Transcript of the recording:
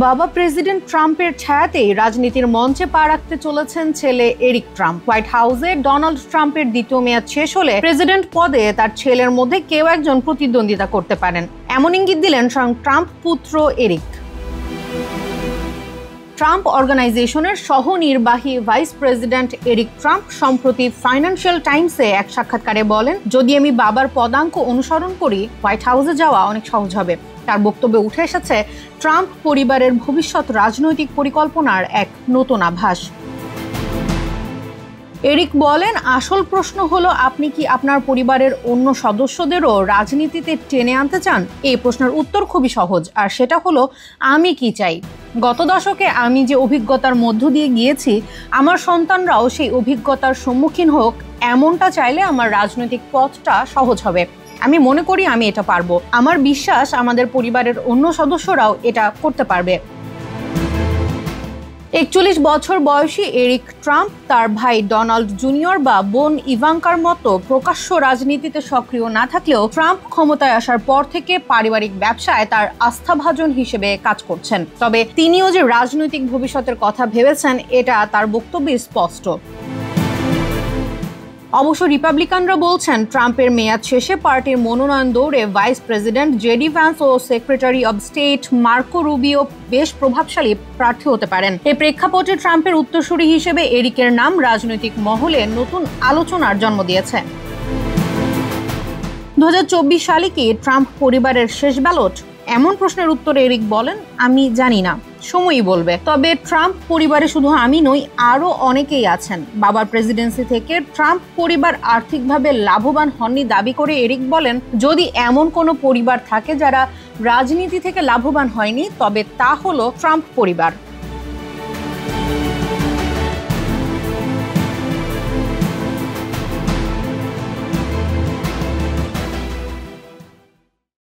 বাবা প্রেসিডেন্ট ট্রাম্পের ছায়াতেই রাজনীতির মঞ্চে পা রাখতে চলেছেন ছেলে এরিক ট্রাম্প। হোয়াইট হাউসে ডোনাল্ড ট্রাম্পের দ্বিতীয় মেয়াদ শেষ হলে প্রেসিডেন্ট পদে তার ছেলের মধ্যে কেউ একজন প্রতিদ্বন্দ্বিতা করতে পারেন, এমন ইঙ্গিত দিলেন স্বয়ং ট্রাম্প পুত্র এরিক। ট্রাম্প অর্গানাইজেশনের সহ নির্বাহী ভাইস প্রেসিডেন্ট এরিক ট্রাম্প সম্প্রতি ফাইন্যান্সিয়াল টাইমসে এক সাক্ষাৎকারে বলেন, যদি আমি বাবার পদাঙ্ক অনুসরণ করি হোয়াইট হাউসে যাওয়া অনেক সহজ হবে। তার বক্তব্যে উঠে এসেছে ট্রাম্প পরিবারের ভবিষ্যৎ রাজনৈতিক পরিকল্পনার এক নতুন আভাস। এরিক বলেন, আসল প্রশ্ন হলো আপনি কি আপনার পরিবারের অন্য সদস্যদেরও রাজনীতিতে টেনে আনতে চান? এই প্রশ্নের উত্তর খুবই সহজ, আর সেটা হলো আমি কি চাই। গত দশকে আমি যে অভিজ্ঞতার মধ্য দিয়ে গিয়েছি, আমার সন্তানরাও সেই অভিজ্ঞতার সম্মুখীন হোক, এমনটা চাইলে আমার রাজনৈতিক পথটা সহজ হবে। আমি মনে করি আমি এটা পারবো। আমার বিশ্বাস আমাদের পরিবারের অন্য সদস্যরাও এটা করতে পারবে। 41 বছর বয়সী এরিক ট্রাম্প তার ভাই ডোনাল্ড জুনিয়র বা বোন ইভাঙ্কার মতো প্রকাশ্য রাজনীতিতে সক্রিয় না থাকলেও ট্রাম্প ক্ষমতায় আসার পর থেকে পারিবারিক ব্যবসায় তার আস্থাভাজন হিসেবে কাজ করছেন। তবে তিনিও যে রাজনৈতিক ভবিষ্যতের কথা ভেবেছেন এটা তার বক্তব্যে স্পষ্ট। অবশ্য রিপাবলিকানরা বলছেন ট্রাম্পের মেয়াদ শেষে পার্টির মনোনয়ন দৌড়ে ভাইস প্রেসিডেন্ট জেডি ভ্যান্স ও secretary of state Marco Rubio বেশ প্রভাবশালী প্রার্থী হতে পারেন। এই প্রেক্ষাপটে ট্রাম্পের উত্তরসূরি হিসেবে এরিকের নাম রাজনৈতিক মহলে নতুন আলোচনার জন্ম দিয়েছে। 2024 সালে কি ট্রাম্প পরিবারের শেষ ব্যালট? এমন প্রশ্নের উত্তরে এরিক বলেন, আমি জানি না, সময়ই বলবে। তবে ট্রাম্প পরিবারে শুধু আমি নই, আরও অনেকেই আছেন। বাবার প্রেসিডেন্সি থেকে ট্রাম্প পরিবার আর্থিকভাবে লাভবান হননি দাবি করে এরিক বলেন, যদি এমন কোনো পরিবার থাকে যারা রাজনীতি থেকে লাভবান হয়নি, তবে তা হলো ট্রাম্প পরিবার।